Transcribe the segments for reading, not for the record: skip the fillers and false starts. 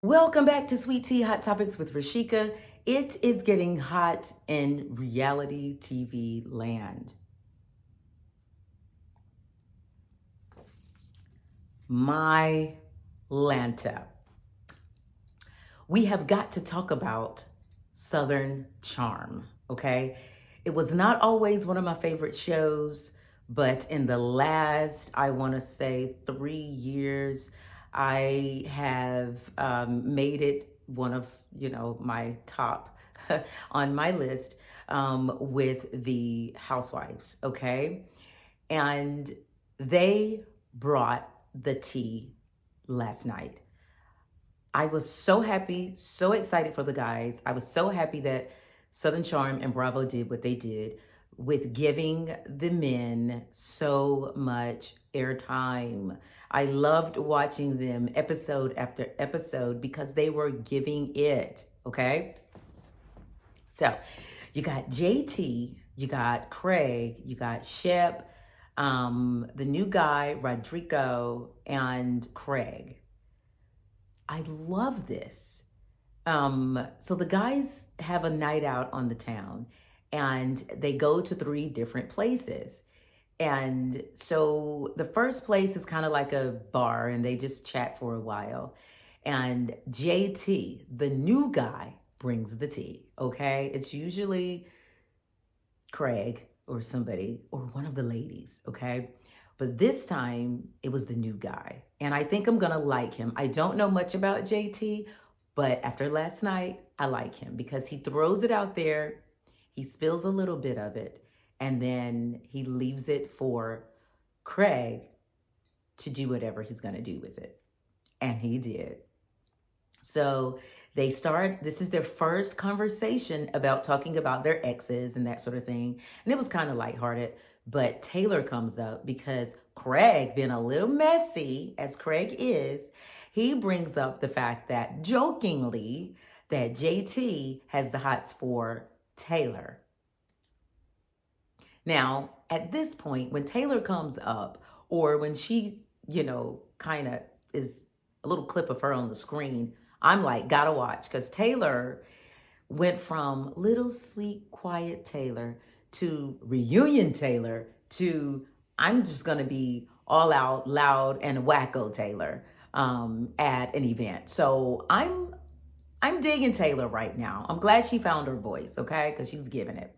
Welcome back to Sweet Tea Hot Topics with Rashika. It is getting hot in reality TV land. My Lanta. We have got to talk about Southern Charm, okay? It was not always one of my favorite shows, but in the last, I want to say 3 years, I have made it one of, my top on my list with the Housewives, okay? And they brought the tea last night. I was so happy, so excited for the guys. I was so happy that Southern Charm and Bravo did what they did with giving the men so much airtime. I loved watching them episode after episode because they were giving it, okay? So you got JT, you got Craig, you got Shep, the new guy, Rodrigo, and Craig. I love this. So the guys have a night out on the town and they go to 3 different places. And so the first place is kind of like a bar and they just chat for a while. And JT, the new guy, brings the tea, okay? It's usually Craig or somebody or one of the ladies, okay? But this time it was the new guy. And I think I'm gonna like him. I don't know much about JT, but after last night, I like him because he throws it out there, he spills a little bit of it, and then he leaves it for Craig to do whatever he's gonna do with it. And he did. So this is their first conversation about talking about their exes and that sort of thing. And it was kind of lighthearted, but Taylor comes up because Craig, being a little messy as Craig is, he brings up the fact that jokingly that JT has the hots for Taylor. Now, at this point, when Taylor comes up or when she, kind of is a little clip of her on the screen, I'm like, gotta watch, because Taylor went from little sweet quiet Taylor to reunion Taylor to I'm just gonna be all out loud and wacko Taylor at an event. So I'm digging Taylor right now. I'm glad she found her voice, okay, because she's giving it.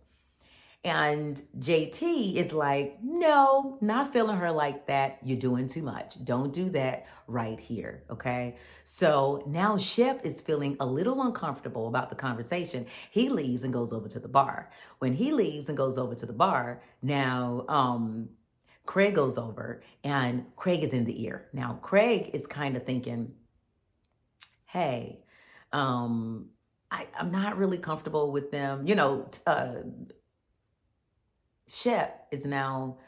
And JT is like, no, not feeling her like that. You're doing too much. Don't do that right here, okay? So now Shep is feeling a little uncomfortable about the conversation. He leaves and goes over to the bar. When he leaves and goes over to the bar, now Craig goes over and Craig is in the ear. Now Craig is kind of thinking, hey, I'm not really comfortable with them. Shep is now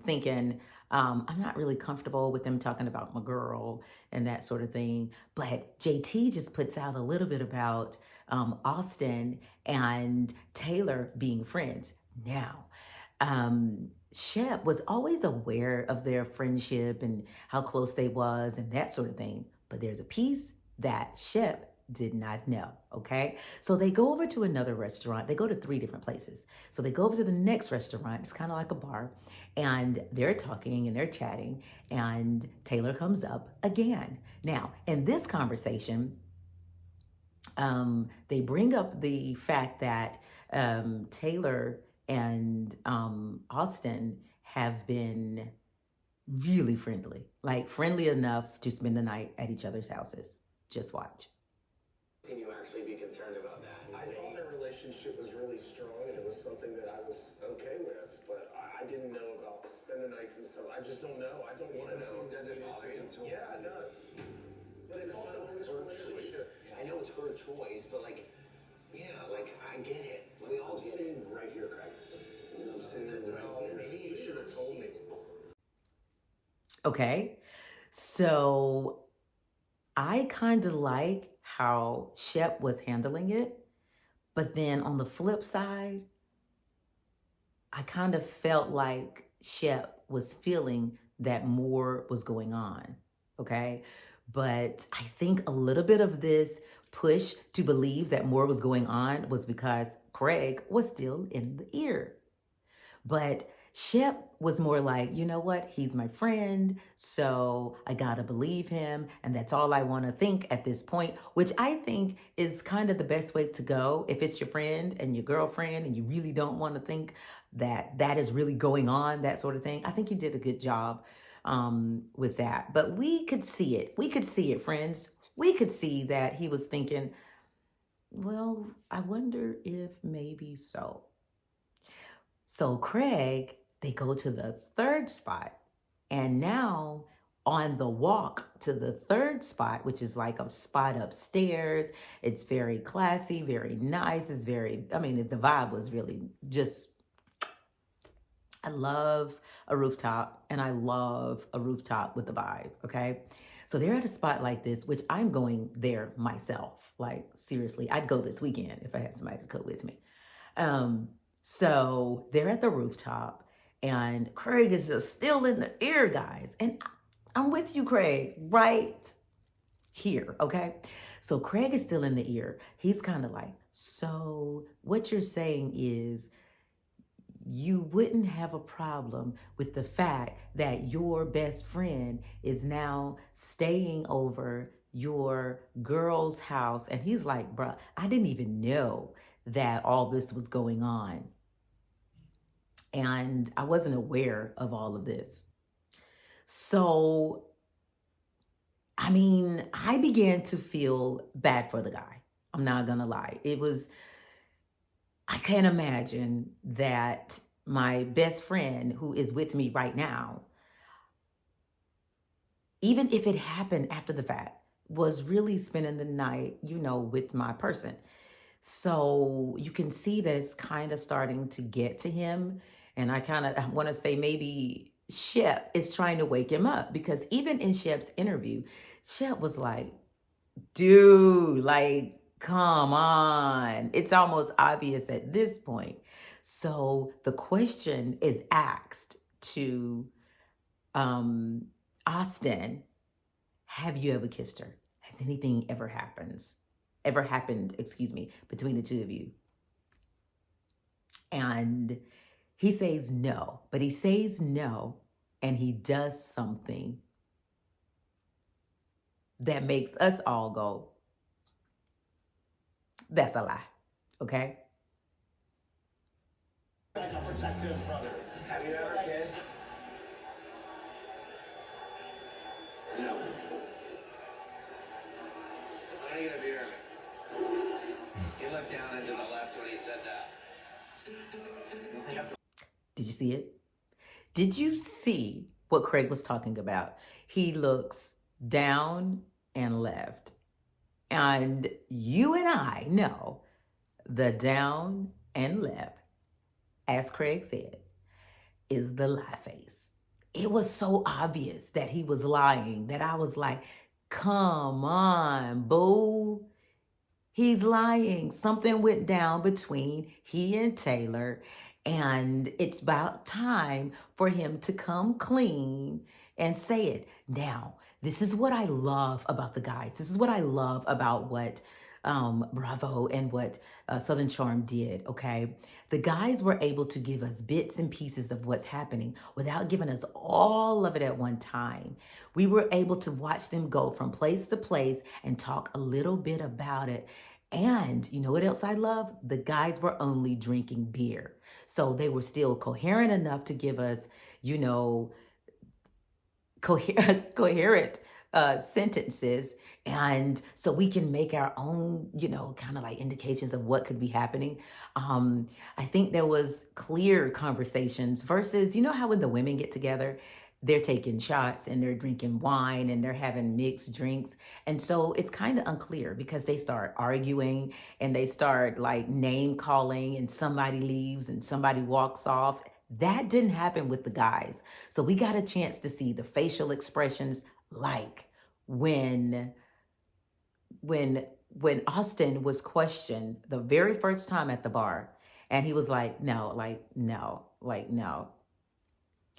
thinking, I'm not really comfortable with them talking about my girl and that sort of thing. But JT just puts out a little bit about Austen and Taylor being friends. Now, Shep was always aware of their friendship and how close they was and that sort of thing. But there's a piece that Shep did not know, okay? So they go over to another restaurant. They go to 3 different places. So they go over to the next restaurant. It's kind of like a bar. And they're talking and they're chatting. And Taylor comes up again. Now, in this conversation, they bring up the fact that Taylor and Austen have been really friendly, like friendly enough to spend the night at each other's houses. Just watch. Can you actually be concerned about that? I thought their relationship was really strong and it was something that I was okay with, but I didn't know about spending nights and stuff. I just don't know. I don't want to know. Does it bother you? Yeah, it does. But it's also her choice. I know it's her choice, but I get it. We all get it. Right here, Craig. I'm sitting right here. Maybe you should have told me. Okay, so I kind of like how Shep was handling it, but then on the flip side, I kind of felt like Shep was feeling that more was going on, okay? But I think a little bit of this push to believe that more was going on was because Craig was still in the ear. But Shep was more like, you know what? He's my friend, so I gotta believe him, and that's all I wanna think at this point, which I think is kind of the best way to go if it's your friend and your girlfriend and you really don't wanna think that that is really going on, that sort of thing. I think he did a good job with that. But we could see it. We could see it, friends. We could see that he was thinking, well, I wonder if maybe so. So Craig, they go to the third spot. And now on the walk to the third spot, which is like a spot upstairs, it's very classy, very nice. It's very, I mean, the vibe was really just, I love a rooftop and I love a rooftop with the vibe, okay? So they're at a spot like this, which I'm going there myself. Like, seriously, I'd go this weekend if I had somebody to go with me. Um, so they're at the rooftop, and Craig is just still in the ear, guys. And I'm with you, Craig, right here, okay? So Craig is still in the ear. He's kind of like, so what you're saying is you wouldn't have a problem with the fact that your best friend is now staying over your girl's house. And he's like, bruh, I didn't even know that all this was going on. And I wasn't aware of all of this. So, I mean, I began to feel bad for the guy. I'm not gonna lie. I can't imagine that my best friend who is with me right now, even if it happened after the fact, was really spending the night, with my person. So you can see that it's kind of starting to get to him. And I kind of want to say maybe Shep is trying to wake him up, because even in Shep's interview, Shep was like, dude, like, come on. It's almost obvious at this point. So the question is asked to Austen, have you ever kissed her? Has anything ever happened, between the two of you? And he says no, but he says no and he does something that makes us all go, that's a lie, okay? Like a protective brother. Have you ever kissed? No. Why don't you get a beer? You looked down and to the left when he said that. Did you see it? Did you see what Craig was talking about? He looks down and left. And you and I know the down and left, as Craig said, is the lie face. It was so obvious that he was lying that I was like, come on, boo. He's lying. Something went down between he and Taylor, and it's about time for him to come clean and say it. Now, this is what I love about the guys. This is what I love about what Bravo and what Southern Charm did, okay? The guys were able to give us bits and pieces of what's happening without giving us all of it at one time. We were able to watch them go from place to place and talk a little bit about it. And you know what else I love? The guys were only drinking beer. So they were still coherent enough to give us, coherent sentences, and so we can make our own, kind of like indications of what could be happening. I think there was clear conversations versus, how when the women get together, they're taking shots and they're drinking wine and they're having mixed drinks. And so it's kind of unclear because they start arguing and they start like name calling and somebody leaves and somebody walks off. That didn't happen with the guys. So we got a chance to see the facial expressions, like when Austen was questioned the very first time at the bar, and he was like, no, like, no, like, no.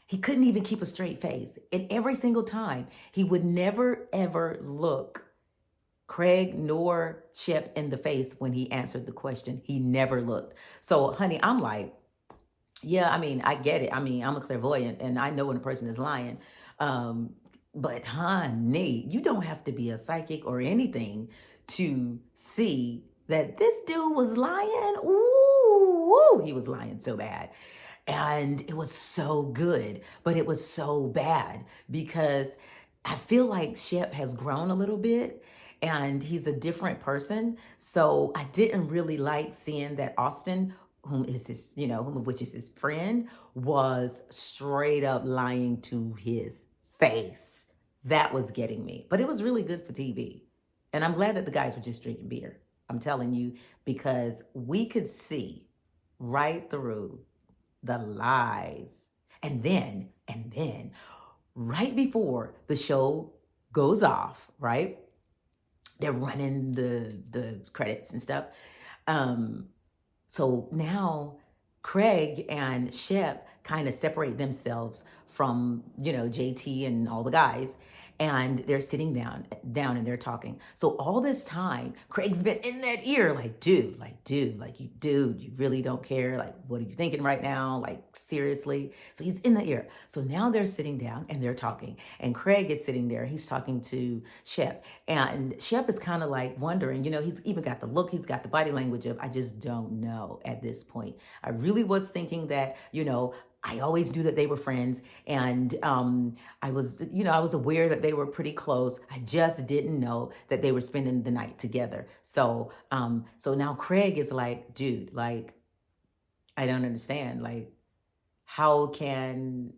He couldn't even keep a straight face. And every single time, he would never, ever look Craig nor Shep in the face when he answered the question. He never looked. So, honey, I'm like, yeah, I mean, I get it. I mean, I'm a clairvoyant and I know when a person is lying. Um, but, honey, you don't have to be a psychic or anything to see that this dude was lying. Ooh, he was lying so bad. And it was so good, but it was so bad because I feel like Shep has grown a little bit and he's a different person. So I didn't really like seeing that Austen, whom is his, which is his friend, was straight up lying to his face. That was getting me. But it was really good for TV. And I'm glad that the guys were just drinking beer. I'm telling you, because we could see right through the lies. And then, right before the show goes off, right? They're running the credits and stuff. So now Craig and Shep kind of separate themselves from, JT and all the guys. And they're sitting down and they're talking. So all this time, Craig's been in that ear, like, dude, you really don't care. Like, what are you thinking right now? Like, seriously? So he's in the ear. So now they're sitting down and they're talking. And Craig is sitting there. He's talking to Shep. And Shep is kind of like wondering, he's even got the look, he's got the body language of, I just don't know at this point. I really was thinking that, I always knew that they were friends, and I was aware that they were pretty close. I just didn't know that they were spending the night together. So now Craig is like, dude, like, I don't understand. Like, how can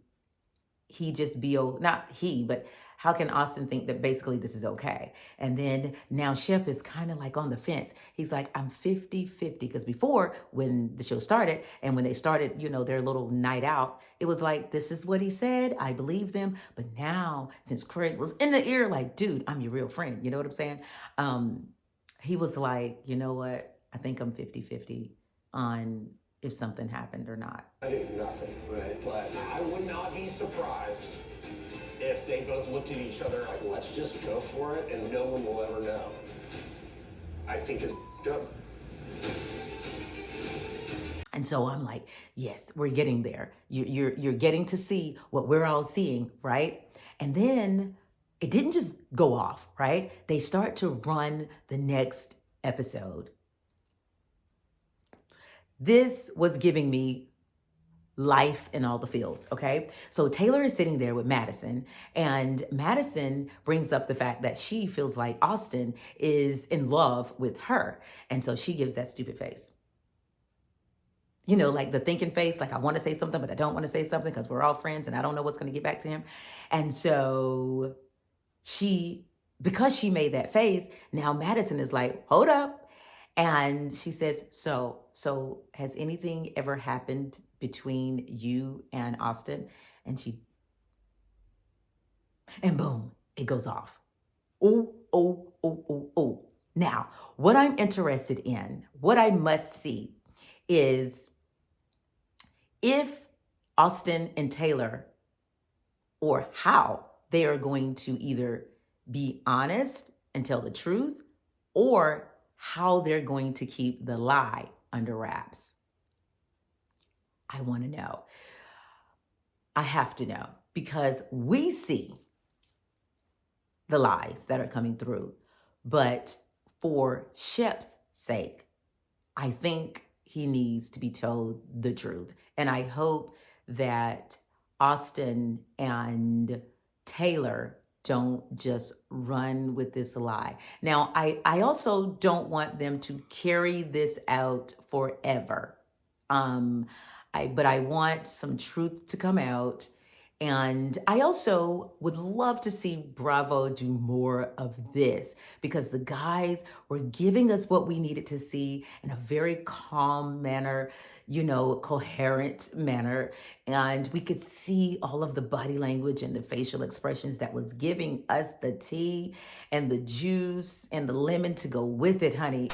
he just be, not he, but how can Austen think that basically this is okay? And then now Shep is kind of like on the fence. He's like, I'm 50-50. Because before, when the show started and when they started, their little night out, it was like, this is what he said. I believe them. But now, since Craig was in the ear, like, dude, I'm your real friend. You know what I'm saying? He was like, you know what? I think I'm 50-50 on if something happened or not. I did nothing, right? But I would not be surprised if they both looked at each other like, let's just go for it and no one will ever know. I think it's done. And so I'm like, yes, we're getting there. You're getting to see what we're all seeing, right? And then it didn't just go off, right? They start to run the next episode. This was giving me life in all the fields, okay? So Taylor is sitting there with Madison, and Madison brings up the fact that she feels like Austen is in love with her. And so she gives that stupid face. Like the thinking face, like I want to say something, but I don't want to say something because we're all friends and I don't know what's going to get back to him. And so because she made that face, now Madison is like, hold up. And she says, so has anything ever happened between you and Austen? And boom, it goes off. Oh. Now, what I'm interested in, what I must see is if Austen and Taylor, or how they are going to either be honest and tell the truth, or how they're going to keep the lie under wraps. I want to know. I have to know, because we see the lies that are coming through. But for Shep's sake, I think he needs to be told the truth. And I hope that Austen and Taylor don't just run with this lie. Now, I also don't want them to carry this out forever. But I want some truth to come out. And I also would love to see Bravo do more of this, because the guys were giving us what we needed to see in a very calm manner, coherent manner. And we could see all of the body language and the facial expressions that was giving us the tea and the juice and the lemon to go with it, honey.